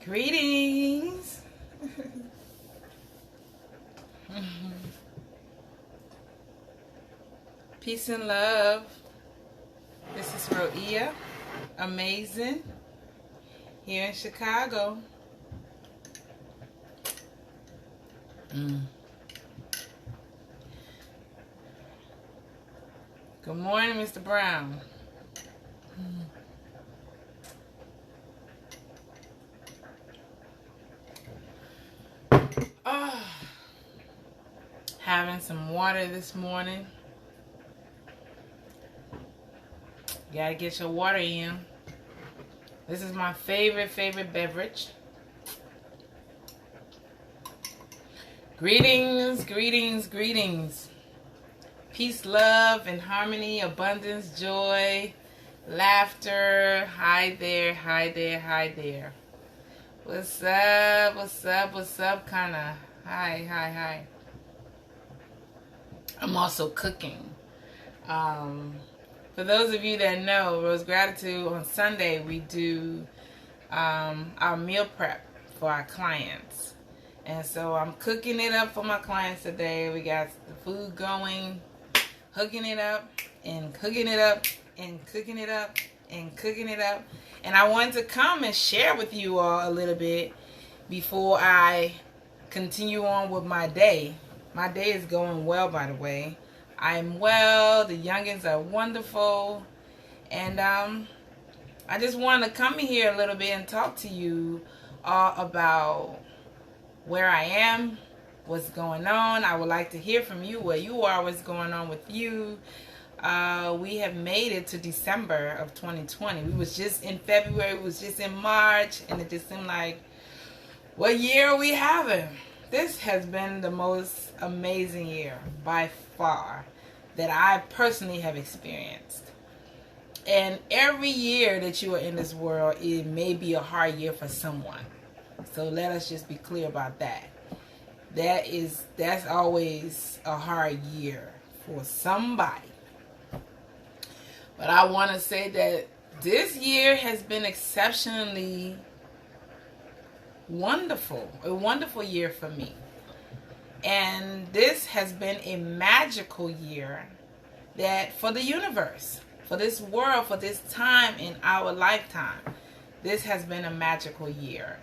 Greetings. Peace and love. This is Roea, amazing, here in Chicago. Good morning, Mr. Brown. Having some water this morning. You gotta get your water in. This is my favorite beverage. Greetings, greetings, greetings. Peace, love, and harmony, abundance, joy, laughter. Hi there, hi there, hi there. What's up, what's up, what's up, kinda? Hi, hi, hi. I'm also cooking. For those of you that know, Roe'sgratitude, on Sunday we do our meal prep for our clients. And so I'm cooking it up for my clients today. We got the food going, hooking it up, and cooking it up, and cooking it up, and cooking it up. And I wanted to come and share with you all a little bit before I continue on with my day. My day is going well, by the way. I'm well. The youngins are wonderful. And I just want to come here a little bit and talk to you all about where I am, what's going on. I would like to hear from you, where you are, what's going on with you. We have made it to December of 2020. We was just in February, we was just in March, and it just seemed like, what year are we having? This has been the most amazing year by far that I personally have experienced. And every year that you are in this world, it may be a hard year for someone. So let us just be clear about that. That's always a hard year for somebody. But I want to say that this year has been exceptionally wonderful, a wonderful year for me. And this has been a magical year that for the universe, for this world, for this time in our lifetime, this has been a magical year.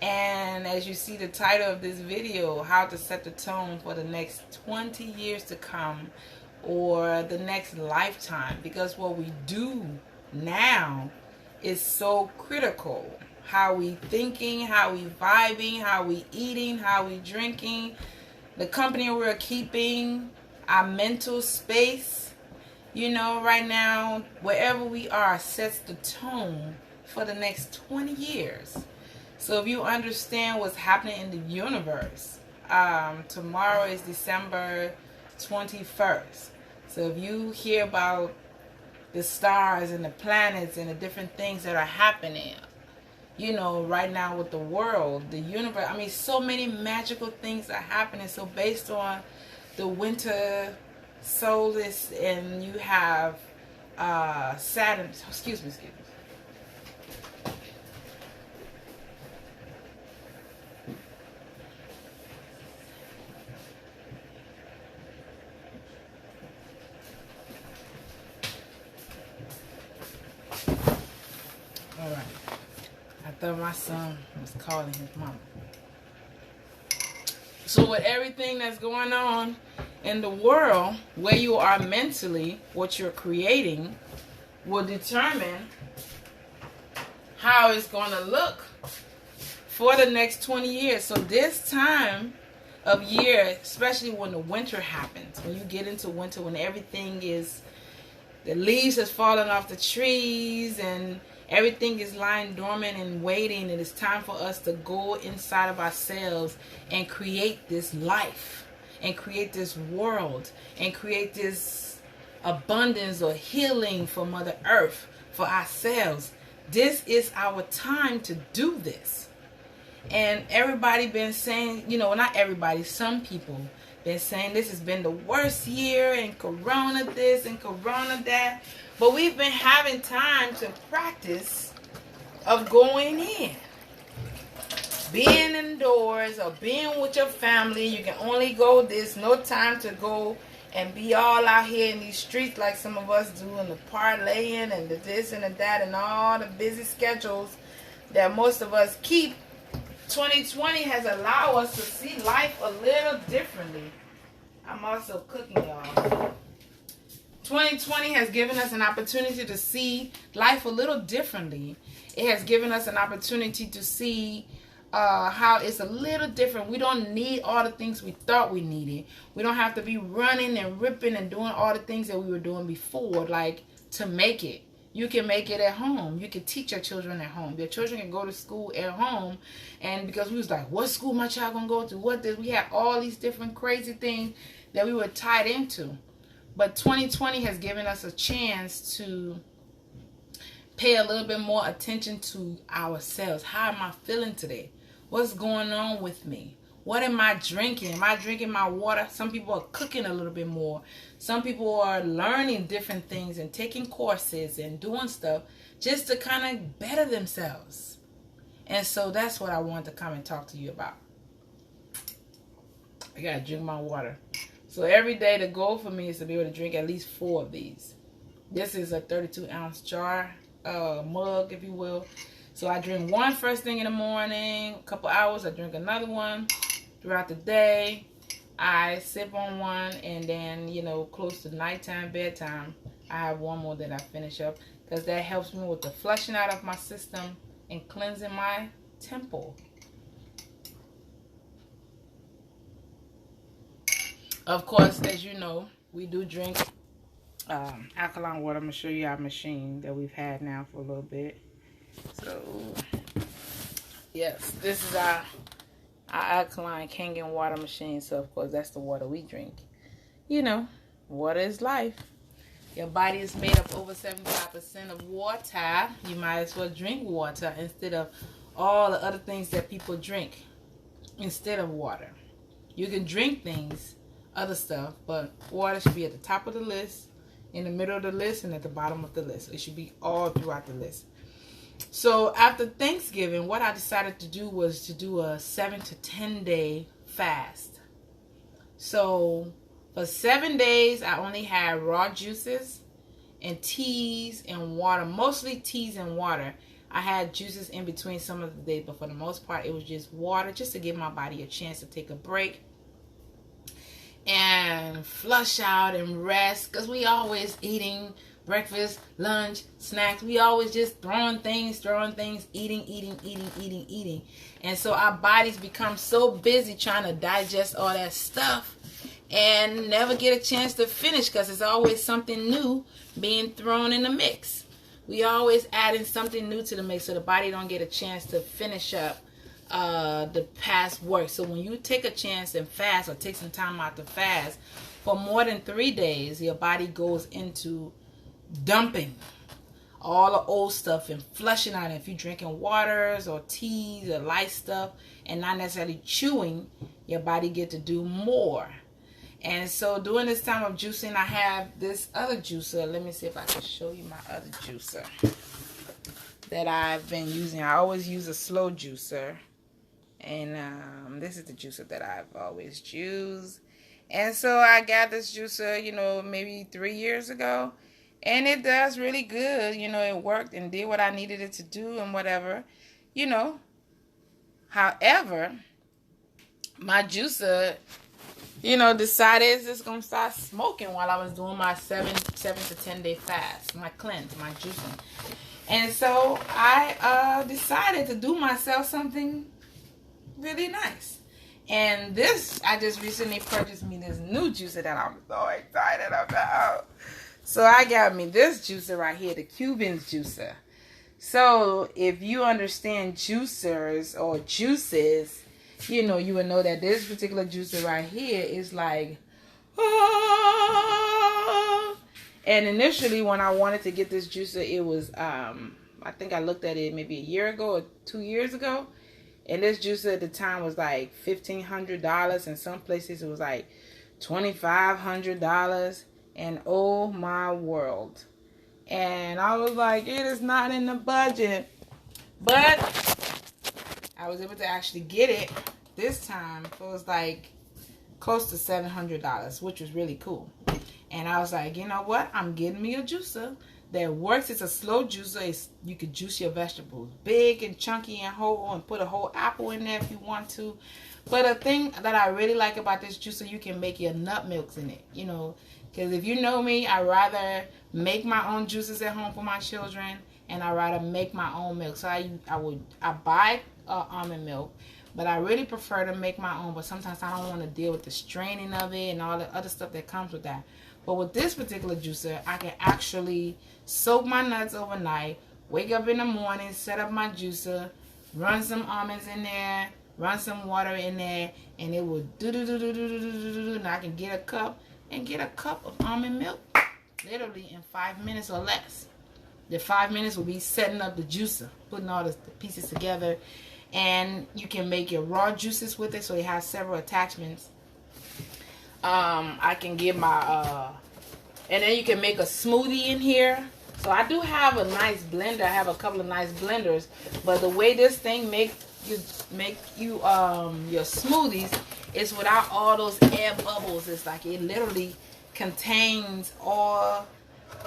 And as you see the title of this video, how to set the tone for the next 20 years to come, or the next lifetime, because what we do now is so critical. How we thinking, how we vibing, how we eating, how we drinking, the company we're keeping, our mental space, right now, wherever we are sets the tone for the next 20 years. So if you understand what's happening in the universe, tomorrow is December 21st. So if you hear about the stars and the planets and the different things that are happening, right now with the world, the universe, so many magical things are happening. So based on the winter solstice, and you have Saturn, excuse me. All right. I thought my son was calling his mama. So with everything that's going on in the world, where you are mentally, what you're creating will determine how it's going to look for the next 20 years. So this time of year, especially when the winter happens, when you get into winter, when everything is, the leaves has fallen off the trees and everything is lying dormant and waiting, and it's time for us to go inside of ourselves and create this life, and create this world, and create this abundance or healing for Mother Earth, for ourselves. This is our time to do this. And everybody been saying, not everybody, some people been saying this has been the worst year, and Corona this and Corona that. But we've been having time to practice of going in. being indoors or being with your family. You can only go this, no time to go and be all out here in these streets like some of us do, and the parlaying and the this and the that and all the busy schedules that most of us keep. 2020 has allowed us to see life a little differently. I'm also cooking, y'all. 2020 has given us an opportunity to see life a little differently. It has given us an opportunity to see how it's a little different. We don't need all the things we thought we needed. We don't have to be running and ripping and doing all the things that we were doing before, like to make it. You can make it at home. You can teach your children at home. Your children can go to school at home. And because we was like, what school my child gonna go to? What this? We had all these different crazy things that we were tied into. But 2020 has given us a chance to pay a little bit more attention to ourselves. How am I feeling today? What's going on with me? What am I drinking? Am I drinking my water? Some people are cooking a little bit more. Some people are learning different things and taking courses and doing stuff just to kind of better themselves. And so that's what I wanted to come and talk to you about. I gotta drink my water. So every day the goal for me is to be able to drink at least 4 of these. This is a 32-ounce jar, mug, if you will. So I drink one first thing in the morning, a couple hours, I drink another one. Throughout the day, I sip on one, and then, you know, close to nighttime, bedtime, I have one more that I finish up, because that helps me with the flushing out of my system and cleansing my temple. Of course, as you know, we do drink alkaline water. I'm going to show you our machine that we've had now for a little bit. So, yes, this is our Alkaline Kangen water machine. So, of course, that's the water we drink. You know, water is life. Your body is made up over 75% of water. You might as well drink water instead of all the other things that people drink instead of water. You can drink things, other stuff, but water should be at the top of the list, in the middle of the list, and at the bottom of the list. It should be all throughout the list. So after Thanksgiving, what I decided to do was to do a 7 to 10 day fast. So for 7 days, I only had raw juices and teas and water, mostly teas and water. I had juices in between some of the days, but for the most part, it was just water, just to give my body a chance to take a break and flush out and rest, because we always eating breakfast, lunch, snacks. We always just throwing things, eating. And so our bodies become so busy trying to digest all that stuff and never get a chance to finish, because there's always something new being thrown in the mix. We always adding something new to the mix, so the body don't get a chance to finish up the past work. So when you take a chance and fast, or take some time out to fast for more than 3 days, your body goes into dumping all the old stuff and flushing out. If you're drinking waters or teas or light stuff and not necessarily chewing, your body get to do more. And so during this time of juicing, I have this other juicer. Let me see if I can show you my other juicer that I've been using. I always use a slow juicer. And this is the juicer that I've always used. And so I got this juicer, you know, maybe 3 years ago. And it does really good. You know, it worked and did what I needed it to do and whatever. You know. However, my juicer, you know, decided it's just going to start smoking while I was doing my 7 to 10 day fast. My cleanse, my juicing. And so I decided to do myself something really nice. And this, I just recently purchased me this new juicer that I'm so excited about. So I got me this juicer right here, the Cuban's juicer. So if you understand juicers or juices, you know, you would know that this particular juicer right here is like, ah. And initially when I wanted to get this juicer, it was, I think I looked at it maybe a year ago or 2 years ago. And this juicer at the time was like $1,500. In some places it was like $2,500. And oh my world. And I was like, it is not in the budget. But I was able to actually get it this time. It was like close to $700, which was really cool. And I was like, you know what? I'm getting me a juicer that works. It's a slow juicer. You could juice your vegetables big and chunky and whole, and put a whole apple in there if you want to. But a thing that I really like about this juicer, you can make your nut milks in it. You know, because if you know me, I rather make my own juices at home for my children, and I rather make my own milk. So I buy almond milk, but I really prefer to make my own. But sometimes I don't want to deal with the straining of it and all the other stuff that comes with that. But with this particular juicer, I can actually soak my nuts overnight, wake up in the morning, set up my juicer, run some almonds in there, run some water in there, and it will do, and I can get a cup of almond milk literally in 5 minutes or less. The 5 minutes will be setting up the juicer, putting all the pieces together, and you can make your raw juices with it, so it has several attachments. I can get my and then you can make a smoothie in here. So I do have a nice blender. I have a couple of nice blenders, but the way this thing make you your smoothies is without all those air bubbles. It's like it literally contains all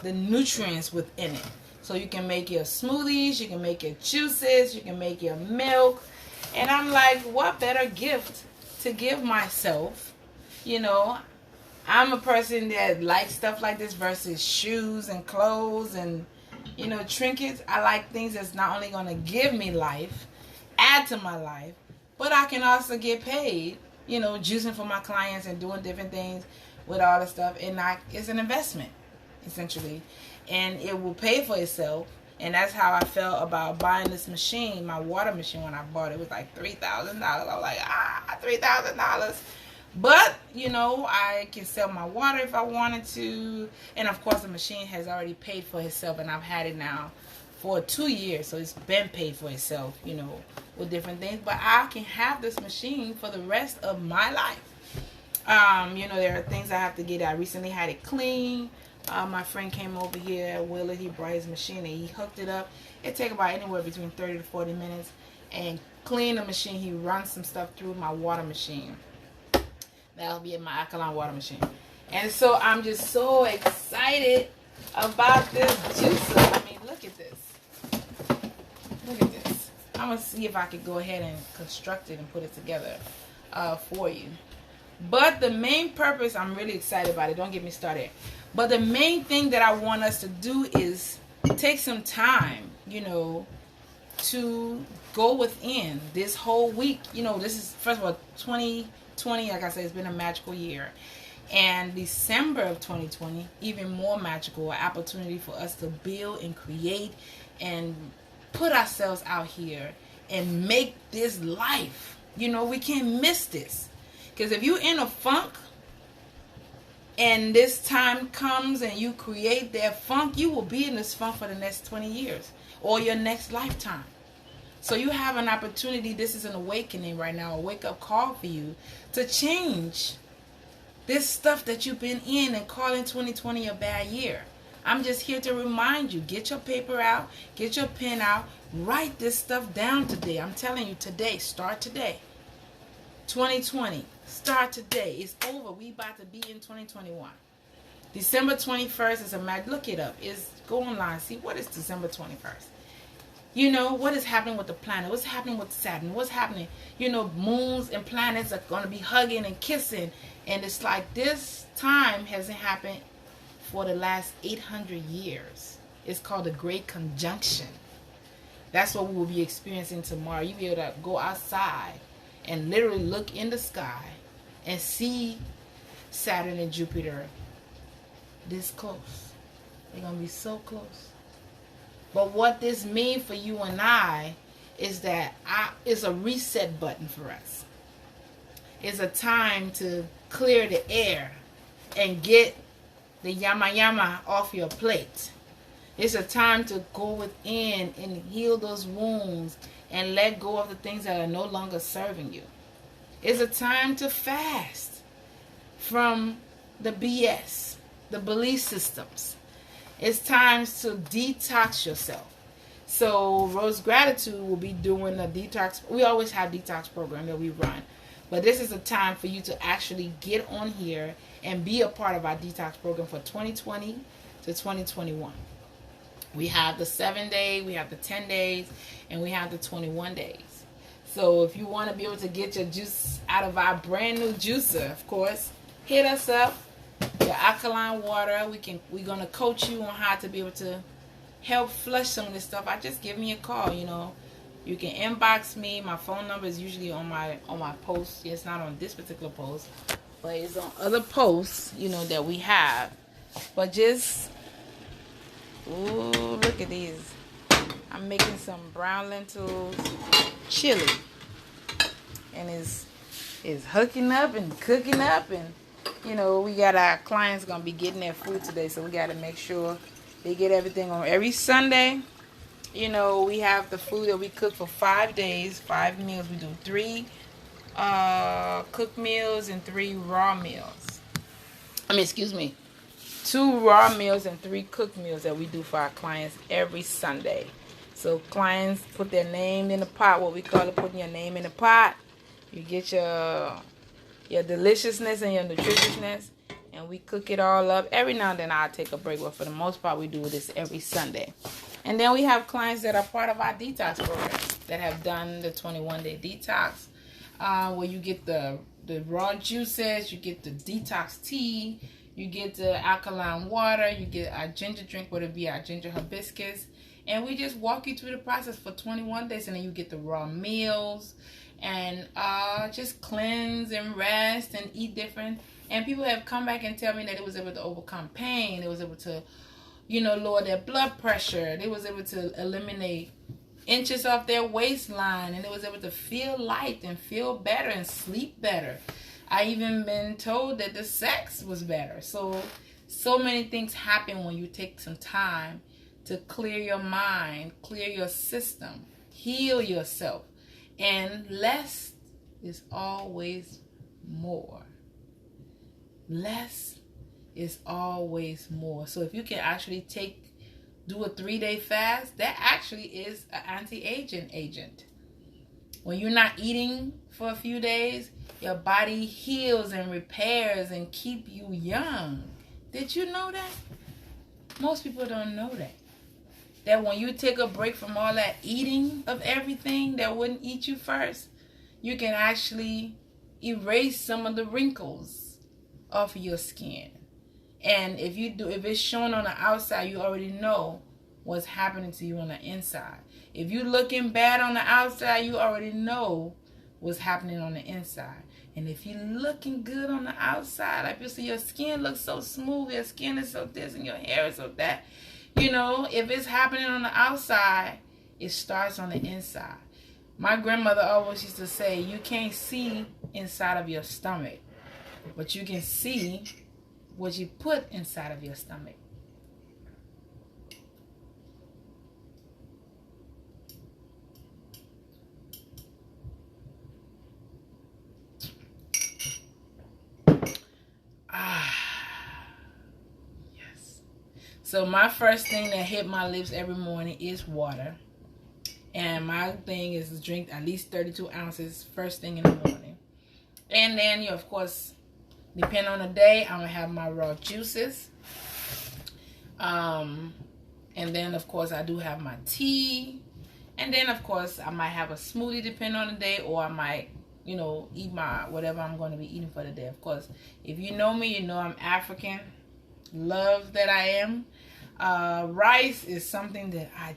the nutrients within it. So you can make your smoothies, you can make your juices, you can make your milk. And I'm like, what better gift to give myself? You know, I'm a person that likes stuff like this versus shoes and clothes and, you know, trinkets. I like things that's not only going to give me life, add to my life, but I can also get paid, you know, juicing for my clients and doing different things with all the stuff. And it's an investment, essentially. And it will pay for itself. And that's how I felt about buying this machine, my water machine, when I bought it. It was like $3,000. I was like, $3,000. But, you know, I can sell my water if I wanted to. And, of course, the machine has already paid for itself. And I've had it now for 2 years. So it's been paid for itself, you know, with different things. But I can have this machine for the rest of my life. You know, there are things I have to get. I recently had it clean. My friend came over here, Willard, he brought his machine and he hooked it up. It takes about anywhere between 30 to 40 minutes. And clean the machine, he runs some stuff through my water machine. That'll be in my Alkaline water machine. And so I'm just so excited about this juicer. I mean, look at this. Look at this. I'm going to see if I could go ahead and construct it and put it together for you. But the main purpose, I'm really excited about it. Don't get me started. But the main thing that I want us to do is take some time, you know, to go within this whole week. You know, this is, first of all, 2020, like I said, it's been a magical year. And December of 2020, even more magical, an opportunity for us to build and create and put ourselves out here and make this life. You know, we can't miss this. Because if you're in a funk and this time comes and you create that funk, you will be in this funk for the next 20 years or your next lifetime. So you have an opportunity. This is an awakening right now, a wake-up call for you to change this stuff that you've been in and calling 2020 a bad year. I'm just here to remind you, get your paper out, get your pen out, write this stuff down today. I'm telling you today, start today. 2020, start today. It's over. We about to be in 2021. December 21st is a mag. Look it up. Go online. See what is December 21st. You know, what is happening with the planet? What's happening with Saturn? What's happening? You know, moons and planets are going to be hugging and kissing. And it's like this time hasn't happened for the last 800 years. It's called the Great Conjunction. That's what we will be experiencing tomorrow. You'll be able to go outside and literally look in the sky and see Saturn and Jupiter this close. They're going to be so close. But what this means for you and I is that it's a reset button for us. It's a time to clear the air and get the yama off your plate. It's a time to go within and heal those wounds and let go of the things that are no longer serving you. It's a time to fast from the BS, the belief systems. It's time to detox yourself. So Roe'sgratitude will be doing a detox. We always have detox program that we run. But this is a time for you to actually get on here and be a part of our detox program for 2020 to 2021. We have the 7-day, we have the 10 days, and we have the 21 days. So if you want to be able to get your juice out of our brand new juicer, of course, hit us up. Your alkaline water, we're gonna coach you on how to be able to help flush some of this stuff. Just give me a call. You can inbox me. My phone number is usually on my post. It's not on this particular post, but it's on other posts, that we have. But just, ooh, look at these. I'm making some brown lentils chili. And it's hooking up and cooking up. And, we got our clients going to be getting their food today. So we got to make sure they get everything on. Every Sunday, we have the food that we cook for 5 days, 5 meals. We do 3 cooked meals and 3 raw meals. 2 raw meals and 3 cooked meals that we do for our clients every Sunday. So clients put their name in the pot, what we call it, putting your name in the pot. You get your deliciousness and your nutritiousness, and we cook it all up. Every now and then I'll take a break, but for the most part we do this every Sunday. And then we have clients that are part of our detox program that have done the 21-day detox, where you get the raw juices, you get the detox tea, you get the alkaline water, you get our ginger drink, whether it be our ginger hibiscus, and we just walk you through the process for 21 days, and then you get the raw meals, and just cleanse and rest and eat different. And people have come back and tell me that it was able to overcome pain, it was able to lower their blood pressure, they was able to eliminate inches off their waistline, and they was able to feel light and feel better and sleep better. I even been told that the sex was better. So many things happen when you take some time to clear your mind, clear your system, heal yourself. And less is always more. Less is always more. So if you can actually do a 3-day fast, that actually is an anti-aging agent. When you're not eating for a few days, your body heals and repairs and keep you young. Did you know that? Most people don't know that. That when you take a break from all that eating of everything that wouldn't eat you first, you can actually erase some of the wrinkles off of your skin. And if it's shown on the outside, you already know what's happening to you on the inside. If you're looking bad on the outside, you already know what's happening on the inside. And if you're looking good on the outside, like you see your skin looks so smooth, your skin is so this, and your hair is so that, if it's happening on the outside, it starts on the inside. My grandmother always used to say, you can't see inside of your stomach, but you can see what you put inside of your stomach. So my first thing that hit my lips every morning is water. And my thing is to drink at least 32 ounces first thing in the morning. And then, of course, depending on the day, I'm going to have my raw juices. And then, of course, I do have my tea. And then, of course, I might have a smoothie depending on the day. Or I might, eat my whatever I'm going to be eating for the day. Of course, if you know me, you know I'm African. Love that I am. Rice is something that I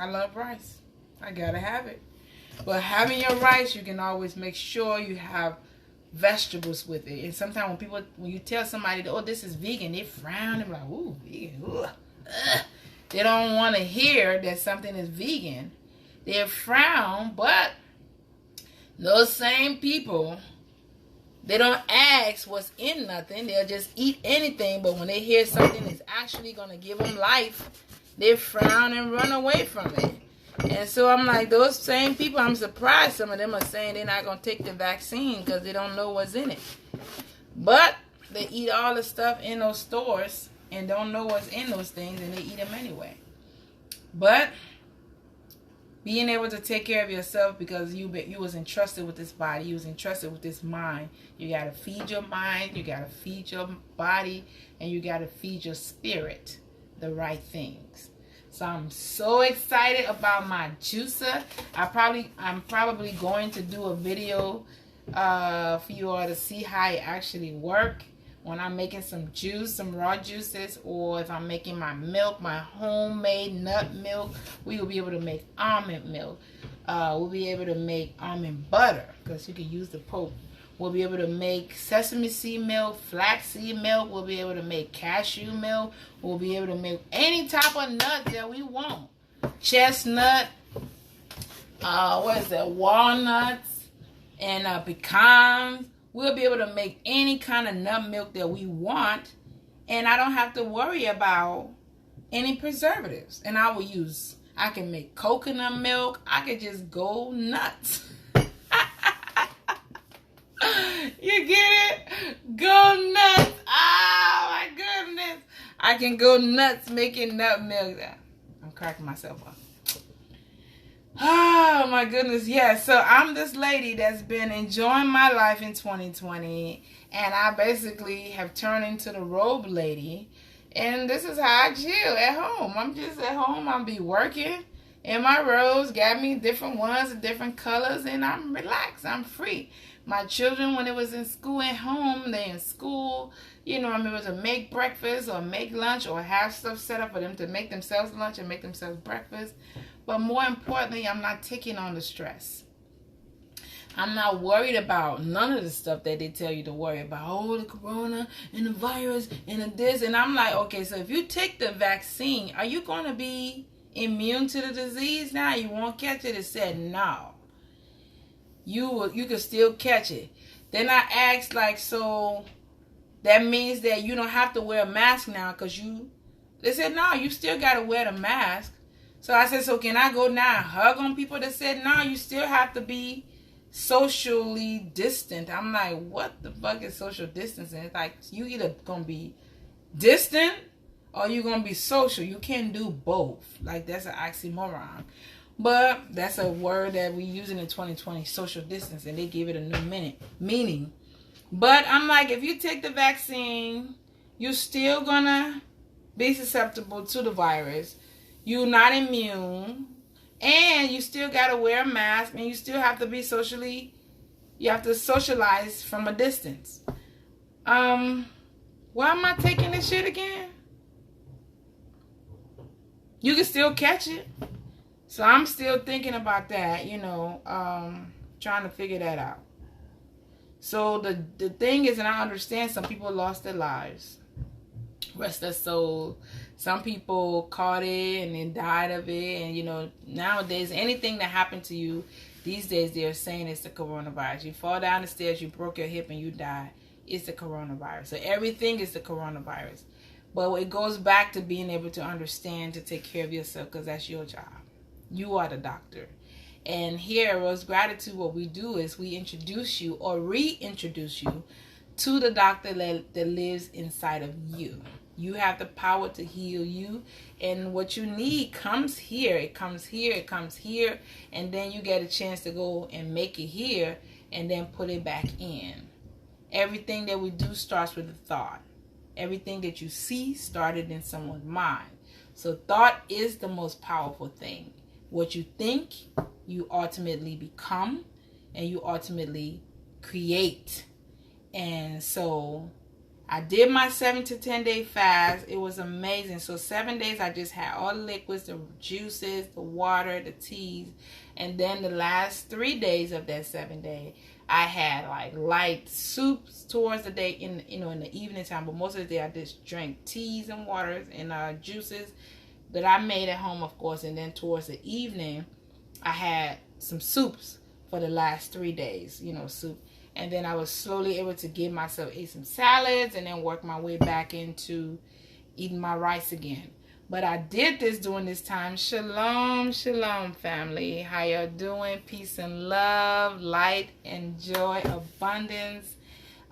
love rice. I gotta have it. But having your rice, you can always make sure you have vegetables with it. And sometimes when you tell somebody, oh, this is vegan, they frown and be like, ooh, vegan. Ugh. They don't want to hear that something is vegan. They frown, but those same people, they don't ask what's in nothing. They'll just eat anything. But when they hear something that's actually going to give them life, they frown and run away from it. And so I'm like, those same people, I'm surprised some of them are saying they're not going to take the vaccine because they don't know what's in it. But they eat all the stuff in those stores and don't know what's in those things, and they eat them anyway. But being able to take care of yourself, because you was entrusted with this body, you was entrusted with this mind. You got to feed your mind, you got to feed your body, and you got to feed your spirit the right things. So I'm so excited about my juicer. I'm probably going to do a video for you all to see how it actually works. When I'm making some juice, some raw juices, or if I'm making my milk, my homemade nut milk, we will be able to make almond milk. We'll be able to make almond butter, because you can use the pulp. We'll be able to make sesame seed milk, flaxseed milk. We'll be able to make cashew milk. We'll be able to make any type of nut that we want. Chestnut, walnuts, and pecans. We'll be able to make any kind of nut milk that we want, and I don't have to worry about any preservatives. And I can make coconut milk. I could just go nuts. You get it? Go nuts. Oh my goodness. I can go nuts making nut milk. I'm cracking myself up. Oh my goodness, yes. So I'm this lady that's been enjoying my life in 2020, and I basically have turned into the robe lady, and this is how I chill at home. I'm just at home. I'll be working in my robes, got me different ones of different colors, and I'm relaxed. I'm free. My children, when it was in school at home, they in school, I'm able to make breakfast or make lunch or have stuff set up for them to make themselves lunch and make themselves breakfast. But more importantly, I'm not taking on the stress. I'm not worried about none of the stuff that they tell you to worry about. Oh, the corona and the virus and the this. And I'm like, okay, so if you take the vaccine, are you going to be immune to the disease now? You won't catch it? It said no. You can still catch it. Then I asked, so that means that you don't have to wear a mask now because they said, no, you still got to wear the mask. So I said, so can I go now and hug on people? That said, no, you still have to be socially distant. I'm like, what the fuck is social distancing? It's like, you either going to be distant or you're going to be social. You can't do both. Like, that's an oxymoron. But that's a word that we using in 2020, social distance, and they give it a new meaning. But I'm like, if you take the vaccine, you're still going to be susceptible to the virus. You're not immune, and you still got to wear a mask, and you still have to be you have to socialize from a distance. Why am I taking this shit again? You can still catch it. So I'm still thinking about that, trying to figure that out. So the thing is, and I understand some people lost their lives. Rest their soul. Some people caught it and then died of it. And, nowadays, anything that happened to you, these days they're saying it's the coronavirus. You fall down the stairs, you broke your hip, and you die. It's the coronavirus. So everything is the coronavirus. But it goes back to being able to understand, to take care of yourself, because that's your job. You are the doctor. And here at Roe'sgratitude, what we do is we introduce you or reintroduce you to the doctor that lives inside of you. You have the power to heal you, and what you need comes here. It comes here, it comes here, and then you get a chance to go and make it here and then put it back in. Everything that we do starts with a thought. Everything that you see started in someone's mind. So thought is the most powerful thing. What you think, you ultimately become, and you ultimately create. And so I did my 7 to 10 day fast. It was amazing. So 7 days I just had all the liquids, the juices, the water, the teas. And then the last 3 days of that 7 day, I had like light soups towards the day in the evening time. But most of the day I just drank teas and waters and juices that I made at home, of course. And then towards the evening, I had some soups for the last 3 days, soup. And then I was slowly able to give myself, eat some salads, and then work my way back into eating my rice again. But I did this during this time. Shalom, shalom, family. How y'all doing? Peace and love, light and joy, abundance.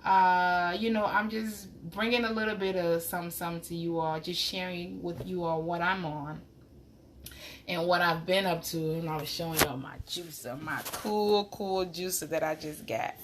I'm just bringing a little bit of something to you all, just sharing with you all what I'm on and what I've been up to. And I was showing y'all my juicer, my cool juicer that I just got,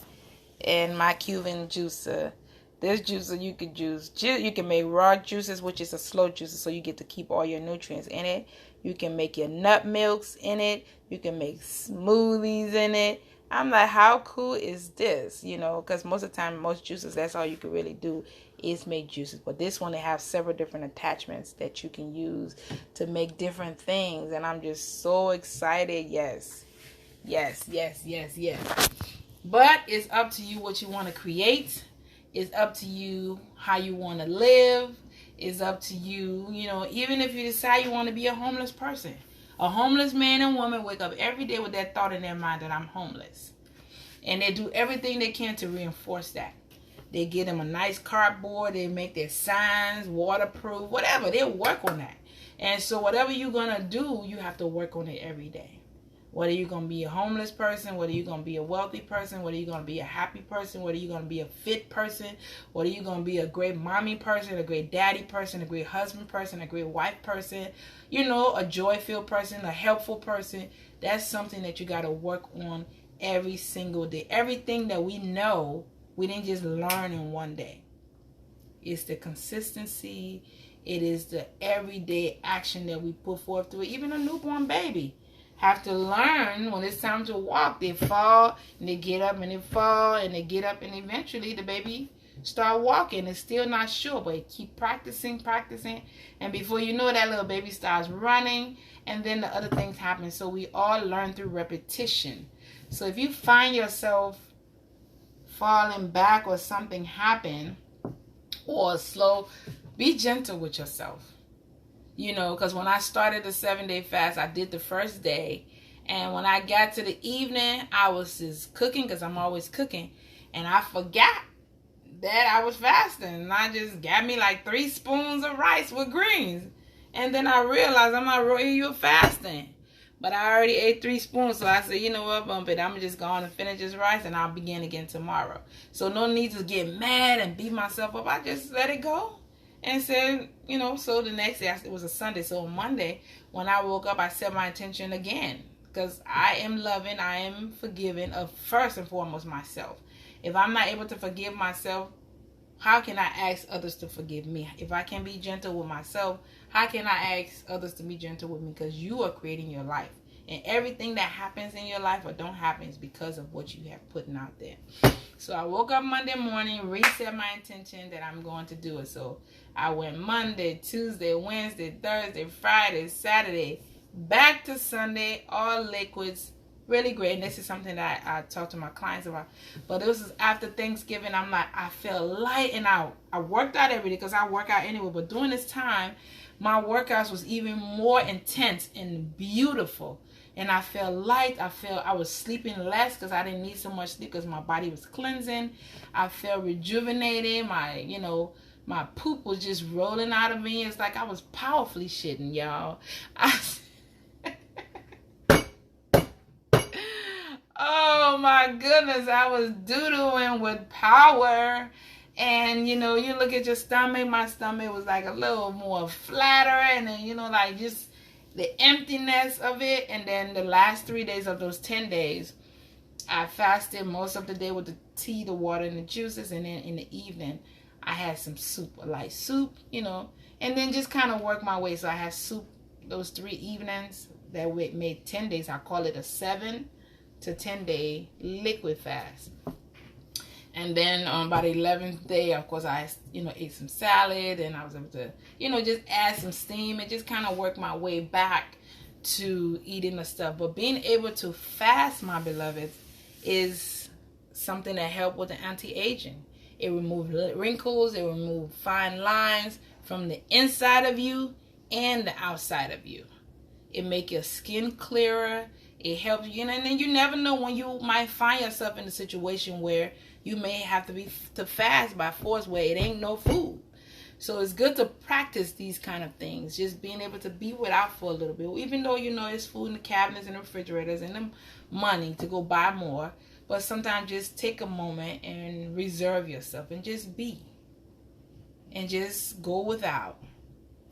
and my Cuban juicer. This juicer you could juice. You can make raw juices, which is a slow juicer, so you get to keep all your nutrients in it. You can make your nut milks in it. You can make smoothies in it. I'm like, how cool is this? Because most of the time, most juices, that's all you can really do is make juices. But this one, they have several different attachments that you can use to make different things. And I'm just so excited. Yes. But it's up to you what you want to create. It's up to you how you want to live. It's up to you, even if you decide you want to be a homeless person. A homeless man and woman wake up every day with that thought in their mind that I'm homeless. And they do everything they can to reinforce that. They get them a nice cardboard. They make their signs waterproof, whatever. They work on that. And so whatever you're going to do, you have to work on it every day. Whether you're going to be a homeless person, whether you're going to be a wealthy person, whether you're going to be a happy person, whether you're going to be a fit person, whether you're going to be a great mommy person, a great daddy person, a great husband person, a great wife person, a joy-filled person, a helpful person. That's something that you got to work on every single day. Everything that we know, we didn't just learn in one day. It's the consistency. It is the everyday action that we put forth through it. Even a newborn baby have to learn when it's time to walk. They fall and they get up and they fall and they get up, and eventually the baby start walking. It's still not sure, but keep practicing, and before you know, that little baby starts running, and then the other things happen. So we all learn through repetition. So if you find yourself falling back or something happen or slow, be gentle with yourself. Because when I started the 7-day fast, I did the first day. And when I got to the evening, I was just cooking, because I'm always cooking. And I forgot that I was fasting. And I just got me like 3 spoons of rice with greens. And then I realized, I'm like, Roy, you're fasting. But I already ate 3 spoons. So I said, you know what, bump it. I'm just going to finish this rice and I'll begin again tomorrow. So no need to get mad and beat myself up. I just let it go. And said, so the next day, it was a Sunday. So on Monday, when I woke up, I set my intention again. Because I am loving, I am forgiving of first and foremost myself. If I'm not able to forgive myself, how can I ask others to forgive me? If I can be gentle with myself, how can I ask others to be gentle with me? Because you are creating your life. And everything that happens in your life or don't happen is because of what you have put out there. So I woke up Monday morning, reset my intention that I'm going to do it. So I went Monday, Tuesday, Wednesday, Thursday, Friday, Saturday, back to Sunday, all liquids. Really great. And this is something that I talk to my clients about. But this is after Thanksgiving. I'm like, I feel light, and I worked out every day because I work out anyway. But during this time, my workouts was even more intense and beautiful. And I felt light. I was sleeping less because I didn't need so much sleep because my body was cleansing. I felt rejuvenated. My poop was just rolling out of me. It's like I was powerfully shitting, y'all. Oh my goodness, I was doodling with power. And, you look at your stomach. My stomach was like a little more flatter. And then, just the emptiness of it. And then the last 3 days of those 10 days, I fasted most of the day with the tea, the water, and the juices. And then in the evening, I had some soup, a light soup, and then just kind of work my way. So I had soup those 3 evenings that made 10 days. I call it a 7 to 10 day liquid fast. And then on about the 11th day, of course, I, ate some salad, and I was able to, just add some steam and just kind of work my way back to eating the stuff. But being able to fast, my beloveds, is something that helps with the anti-aging. It removes wrinkles, it removes fine lines from the inside of you and the outside of you. It makes your skin clearer. It helps you, and then you never know when you might find yourself in a situation where you may have to fast by force, where it ain't no food. So it's good to practice these kind of things, just being able to be without for a little bit, even though there's food in the cabinets and the refrigerators and the money to go buy more. But sometimes just take a moment and reserve yourself and just be. And just go without.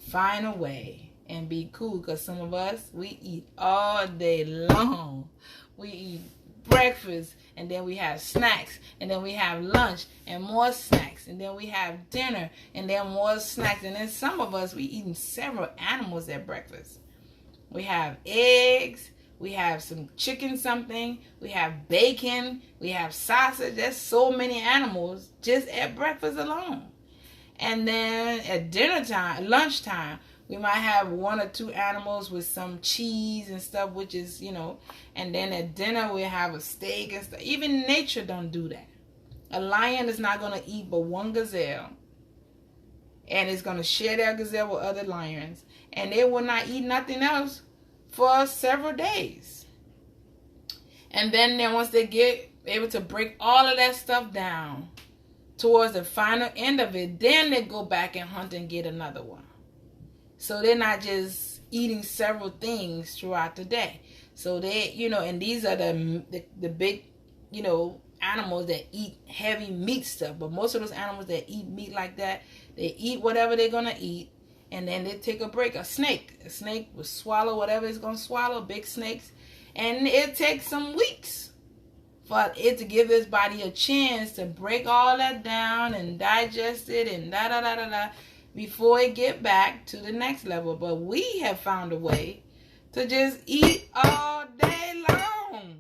Find a way and be cool. Because some of us, we eat all day long. We eat breakfast, and then we have snacks, and then we have lunch and more snacks, and then we have dinner and then more snacks. And then some of us, we eating several animals at breakfast. We have eggs, we have some chicken something, we have bacon, we have sausage. There's so many animals just at breakfast alone. And then at dinner time, lunchtime, we might have 1 or 2 animals with some cheese and stuff, which is, and then at dinner we have a steak and stuff. Even nature don't do that. A lion is not going to eat but 1 gazelle, and it's going to share that gazelle with other lions, and they will not eat nothing else for several days. And then once they get able to break all of that stuff down towards the final end of it, then they go back and hunt and get another one. So they're not just eating several things throughout the day. So they, and these are the big, animals that eat heavy meat stuff. But most of those animals that eat meat like that, they eat whatever they're going to eat, and then they take a break. A snake will swallow whatever it's going to swallow, big snakes. And it takes some weeks for it to give its body a chance to break all that down and digest it and da-da-da-da-da. Before it get back to the next level. But we have found a way to just eat all day long.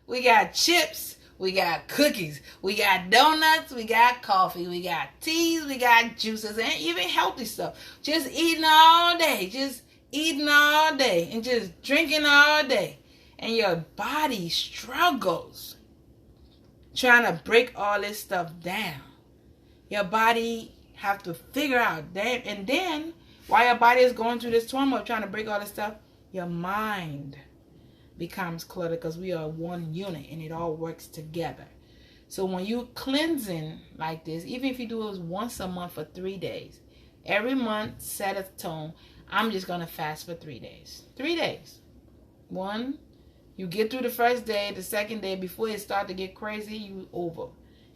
We got chips, we got cookies, we got donuts, we got coffee, we got teas, we got juices, and even healthy stuff. Just eating all day, and just drinking all day. And your body struggles trying to break all this stuff down. Your body have to figure out that, and then while your body is going through this turmoil trying to break all this stuff, your mind becomes cluttered, because we are one unit and it all works together. So when you cleansing like this, even if you do it once a month for 3 days, every month set a tone. I'm just gonna fast for 3 days. 3 days. One, you get through the first day, the second day, before it start to get crazy, you over,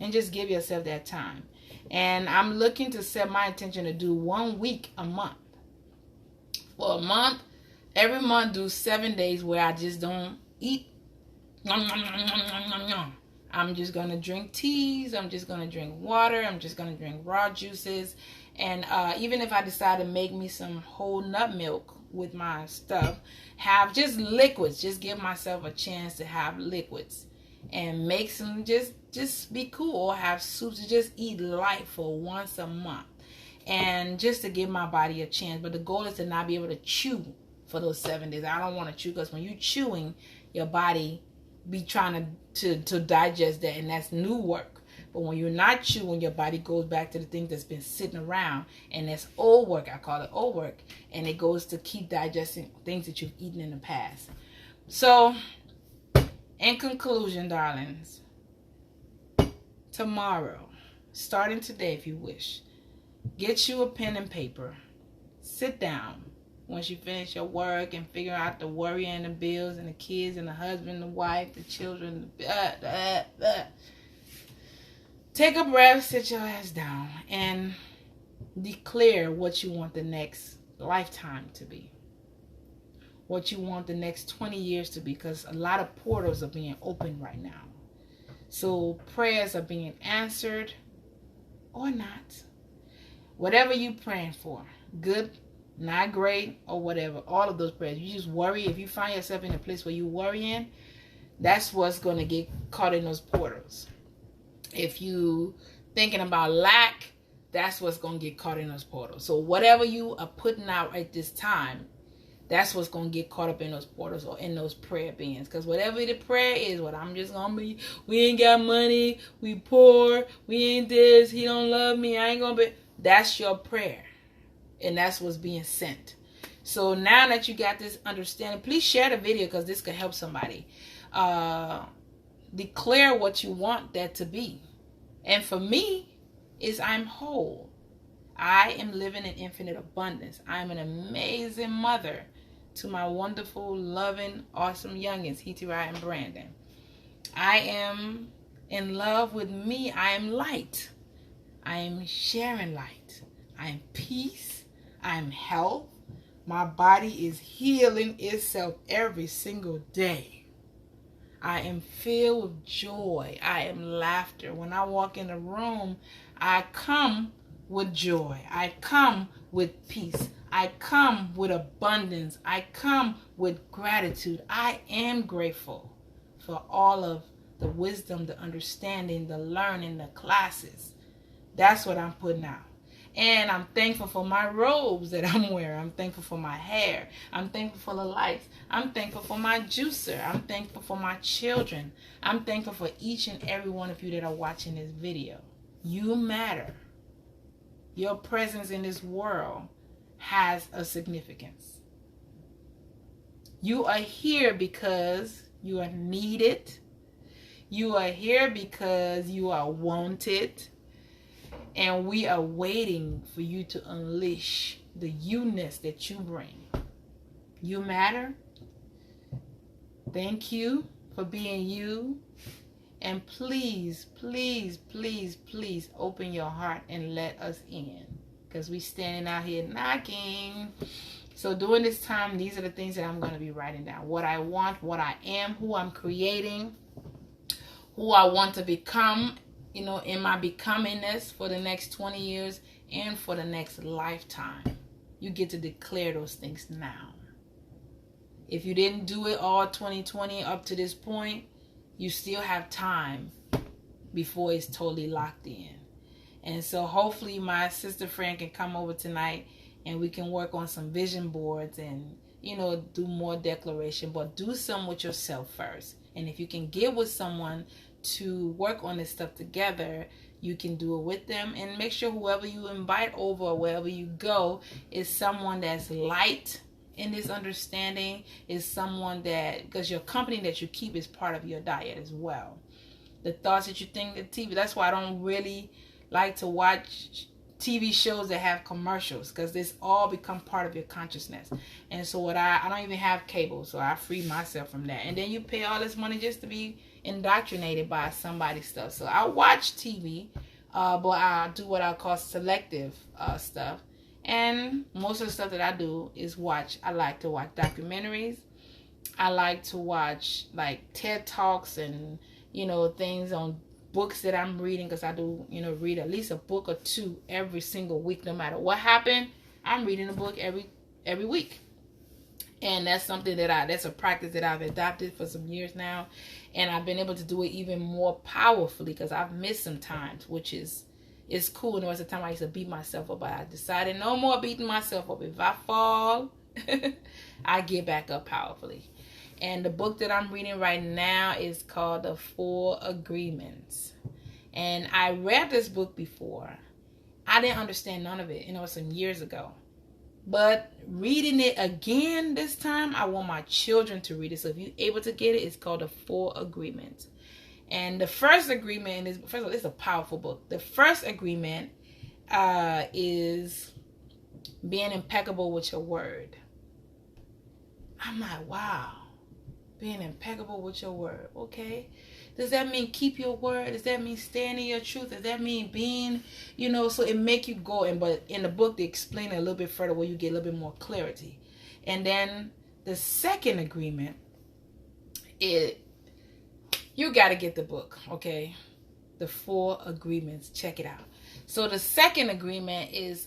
and just give yourself that time. And I'm looking to set my intention to do 1 week a month. For a month, every month do 7 days where I just don't eat. I'm just going to drink teas. I'm just going to drink water. I'm just going to drink raw juices. And even if I decide to make me some whole nut milk with my stuff, have just liquids. Just give myself a chance to have liquids. And make some, just be cool, or have soups, just eat light for once a month, and just to give my body a chance. But the goal is to not be able to chew for those 7 days. I don't want to chew, because when you're chewing, your body be trying to digest that, and that's new work. But when you're not chewing, your body goes back to the things that's been sitting around, and that's old work. I call it old work, and it goes to keep digesting things that you've eaten in the past. So in conclusion, darlings, tomorrow, starting today if you wish, get you a pen and paper. Sit down once you finish your work and figure out the worry and the bills and the kids and the husband, the wife, the children. Take a breath, sit your ass down, and declare what you want the next lifetime to be. What you want the next 20 years to be, because a lot of portals are being opened right now. So prayers are being answered or not. Whatever you praying for, good, not great, or whatever, all of those prayers. You just worry. If you find yourself in a place where you worrying, that's what's going to get caught in those portals. If you thinking about lack, that's what's going to get caught in those portals. So whatever you are putting out at this time, that's what's going to get caught up in those portals or in those prayer beings. Because whatever the prayer is, what I'm just going to be, we ain't got money, we poor, we ain't this, he don't love me, I ain't going to be. That's your prayer. And that's what's being sent. So now that you got this understanding, please share the video, because this could help somebody. Declare what you want that to be. And for me, is I'm whole. I am living in infinite abundance. I'm an amazing mother to my wonderful, loving, awesome youngins, Hitirai and Brandon. I am in love with me. I am light. I am sharing light. I am peace. I am health. My body is healing itself every single day. I am filled with joy. I am laughter. When I walk in a room, I come with joy. I come with peace. I come with abundance. I come with gratitude. I am grateful for all of the wisdom, the understanding, the learning, the classes. That's what I'm putting out. And I'm thankful for my robes that I'm wearing. I'm thankful for my hair. I'm thankful for the lights. I'm thankful for my juicer. I'm thankful for my children. I'm thankful for each and every one of you that are watching this video. You matter. Your presence in this world has a significance. You are here because you are needed. You are here because you are wanted. And we are waiting for you to unleash the you-ness that you bring. You matter. Thank you for being you. And please, please, please, please open your heart and let us in. Because we standing out here knocking. So during this time, these are the things that I'm going to be writing down. What I want, what I am, who I'm creating, who I want to become, in my becomingness for the next 20 years and for the next lifetime. You get to declare those things now. If you didn't do it all 2020 up to this point, you still have time before it's totally locked in. And so hopefully my sister friend can come over tonight and we can work on some vision boards and, do more declaration. But do some with yourself first. And if you can get with someone to work on this stuff together, you can do it with them. And make sure whoever you invite over or wherever you go is someone that's light in this understanding, is someone that, because your company that you keep is part of your diet as well. The thoughts that you think, the TV, that's why I don't really like to watch TV shows that have commercials, because this all become part of your consciousness. And so I don't even have cable, so I free myself from that. And then you pay all this money just to be indoctrinated by somebody's stuff. So I watch TV, but I do what I call selective stuff. And most of the stuff that I do is watch. I like to watch documentaries. I like to watch like TED Talks and things on books that I'm reading, because I do read at least a book or two every single week. No matter what happened, I'm reading a book every week. And that's something that's a practice that I've adopted for some years now. And I've been able to do it even more powerfully because I've missed some times, which is cool. And there was a time I used to beat myself up, but I decided no more beating myself up. If I fall, I get back up powerfully. And the book that I'm reading right now is called The 4 Agreements. And I read this book before. I didn't understand none of it. Some years ago. But reading it again this time, I want my children to read it. So if you're able to get it, it's called The 4 Agreements. And the first agreement is, first of all, it's a powerful book. The first agreement is being impeccable with your word. I'm like, wow. Being impeccable with your word. Okay. Does that mean keep your word? Does that mean stand in your truth? Does that mean being, so it make you go. But in the book, they explain it a little bit further where you get a little bit more clarity. And then the second agreement, you got to get the book. Okay. The 4 Agreements. Check it out. So the second agreement is,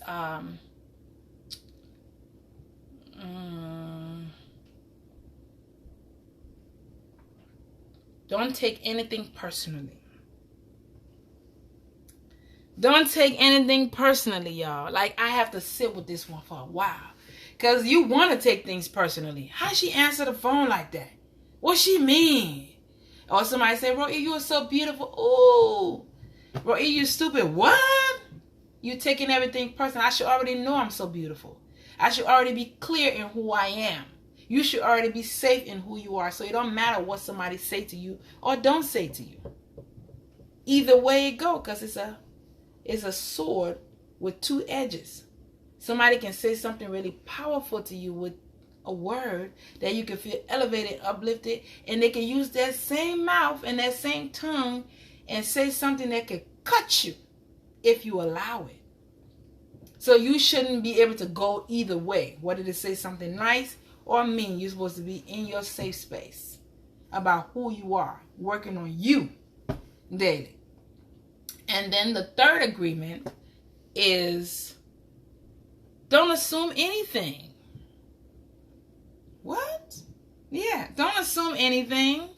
don't take anything personally. Don't take anything personally, y'all. Like, I have to sit with this one for a while. Because you want to take things personally. How she answer the phone like that? What she mean? Or somebody say, Roe, you are so beautiful. Oh, Roe, you stupid. What? You taking everything personal. I should already know I'm so beautiful. I should already be clear in who I am. You should already be safe in who you are. So it don't matter what somebody say to you or don't say to you. Either way it go, because it's a sword with 2 edges. Somebody can say something really powerful to you with a word that you can feel elevated, uplifted, and they can use that same mouth and that same tongue and say something that could cut you if you allow it. So you shouldn't be able to go either way, whether to say something nice or mean. You're supposed to be in your safe space about who you are, working on you daily. And then the third agreement is don't assume anything. What? Yeah, don't assume anything.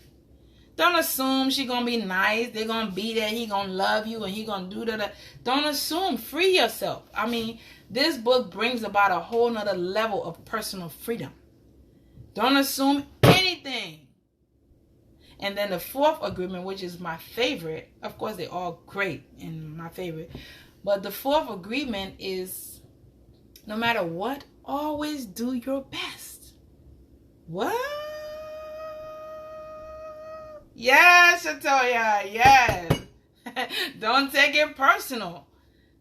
Don't assume she's going to be nice. They're going to be there. He going to love you and he going to do that. Don't assume. Free yourself. I mean, this book brings about a whole nother level of personal freedom. Don't assume anything. And then the fourth agreement, which is my favorite. Of course, they're all great and my favorite. But the fourth agreement is no matter what, always do your best. What? Yes, Shatoya, yes. Don't take it personal.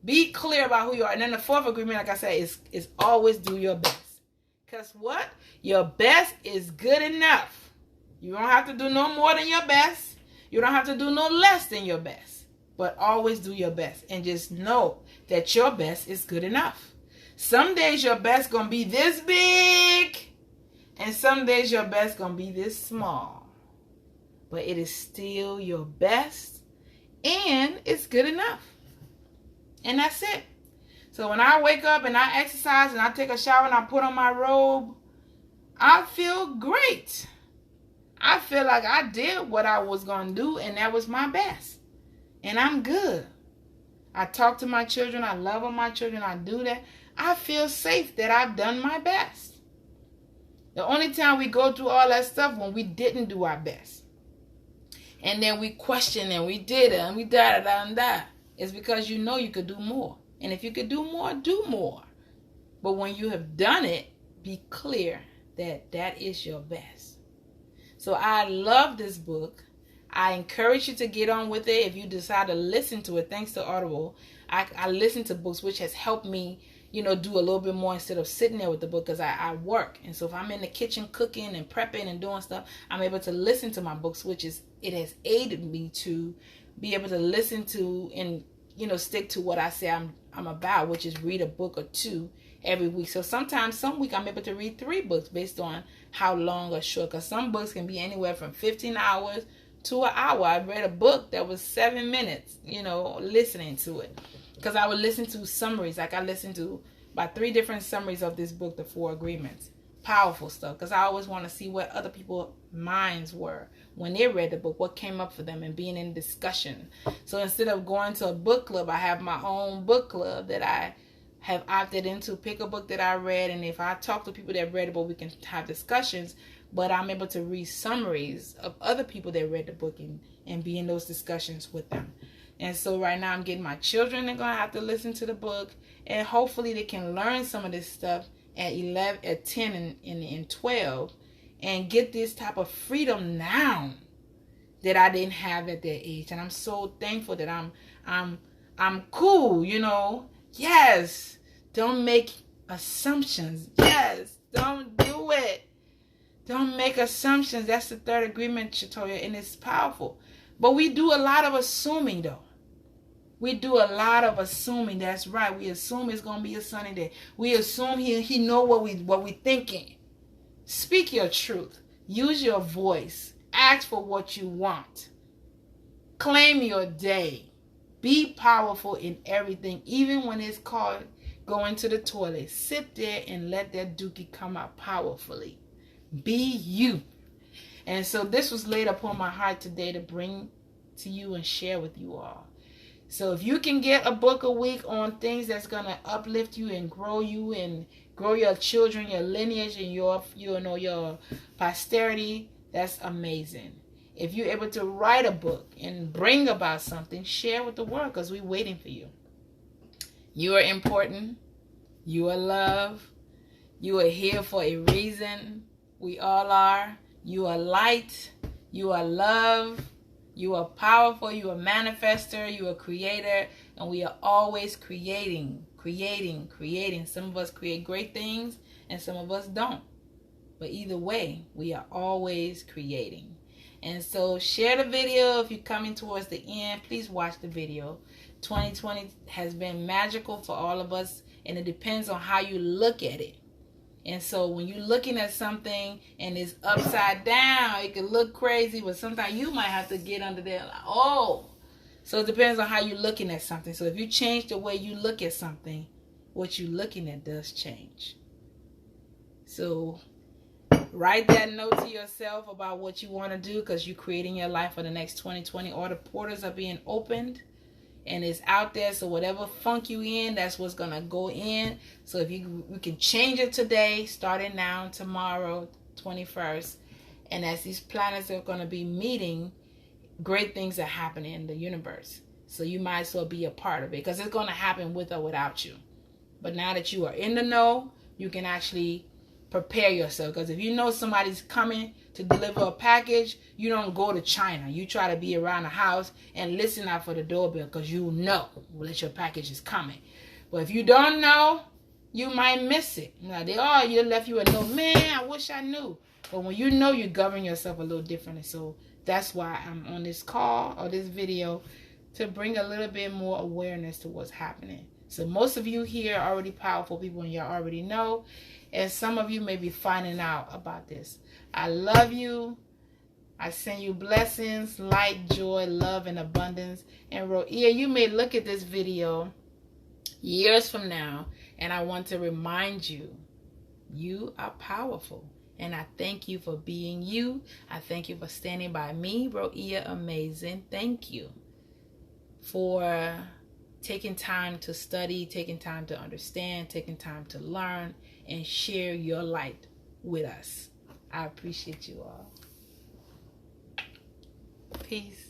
Be clear about who you are. And then the fourth agreement, like I said, is always do your best. Because what? Your best is good enough. You don't have to do no more than your best. You don't have to do no less than your best. But always do your best. And just know that your best is good enough. Some days your best going to be this big. And some days your best going to be this small. But it is still your best. And it's good enough. And that's it. So when I wake up and I exercise and I take a shower and I put on my robe, I feel great. I feel like I did what I was going to do and that was my best. And I'm good. I talk to my children. I love on my children. I do that. I feel safe that I've done my best. The only time we go through all that stuff when we didn't do our best. And then we question and we did it and we da. It's because you know you could do more. And if you could do more, do more. But when you have done it, be clear that that is your best. So I love this book. I encourage you to get on with it. If you decide to listen to it, thanks to Audible, I listen to books, which has helped me, do a little bit more instead of sitting there with the book because I work. And so if I'm in the kitchen cooking and prepping and doing stuff, I'm able to listen to my books, it has aided me to be able to listen to and, stick to what I say I'm about, which is read a book or two every week. So sometimes, some week I'm able to read 3 books based on how long or short. Because some books can be anywhere from 15 hours to an hour. I read a book that was 7 minutes, listening to it. Because I would listen to summaries. Like I listened to about 3 different summaries of this book, The 4 Agreements. Powerful stuff. Because I always want to see what other people's minds were when they read the book, what came up for them, and being in discussion. So instead of going to a book club, I have my own book club that I have opted into. Pick a book that I read, and if I talk to people that read the book, we can have discussions. But I'm able to read summaries of other people that read the book and be in those discussions with them. And so right now I'm getting my children, they're going to have to listen to the book, and hopefully they can learn some of this stuff at 11, at 10 and 12, and get this type of freedom now that I didn't have at their age. And I'm so thankful that I'm cool, Yes, don't make assumptions. Yes, don't do it. Don't make assumptions. That's the third agreement, Shatoya, and it's powerful. But we do a lot of assuming, though. We do a lot of assuming. That's right. We assume it's gonna be a sunny day. We assume he know what we thinking. Speak your truth. Use your voice. Ask for what you want. Claim your day. Be powerful in everything, even when it's called going to the toilet. Sit there and let that dookie come out powerfully. Be you. And so this was laid upon my heart today to bring to you and share with you all. So if you can get a book a week on things that's going to uplift you and grow your children, your lineage, and your posterity, that's amazing. If you're able to write a book and bring about something, share with the world, because we're waiting for you. You are important. You are loved. You are here for a reason. We all are. You are light. You are love. You are powerful. You are manifester. You are creator. And we are always creating. Some of us create great things and some of us don't. But either way, we are always creating. And so share the video. If you're coming towards the end, please watch the video. 2020 has been magical for all of us, and it depends on how you look at it. And so when you're looking at something and it's upside down, it can look crazy, but sometimes you might have to get under there like, oh. So it depends on how you're looking at something. So if you change the way you look at something, what you're looking at does change. So write that note to yourself about what you want to do, because you're creating your life for the next 2020. All the portals are being opened and it's out there. So whatever funk you in, that's what's going to go in. So if you can change it today, starting now, tomorrow, 21st. And as these planets are going to be meeting, great things are happening in the universe. So you might as well be a part of it, because it's going to happen with or without you. But now that you are in the know, you can actually prepare yourself. Because if you know somebody's coming to deliver a package, you don't go to China. You try to be around the house and listen out for the doorbell, because you know that your package is coming. But if you don't know, you might miss it. Now you left you a note. Man, I wish I knew. But when you know, you govern yourself a little differently. So that's why I'm on this call or this video, to bring a little bit more awareness to what's happening. So most of you here are already powerful people, and you already know. And some of you may be finding out about this. I love you. I send you blessings, light, joy, love, and abundance. And Roea, you may look at this video years from now, and I want to remind you, you are powerful. And I thank you for being you. I thank you for standing by me, Roea Amazing. Thank you for taking time to study, taking time to understand, taking time to learn, and share your light with us. I appreciate you all. Peace.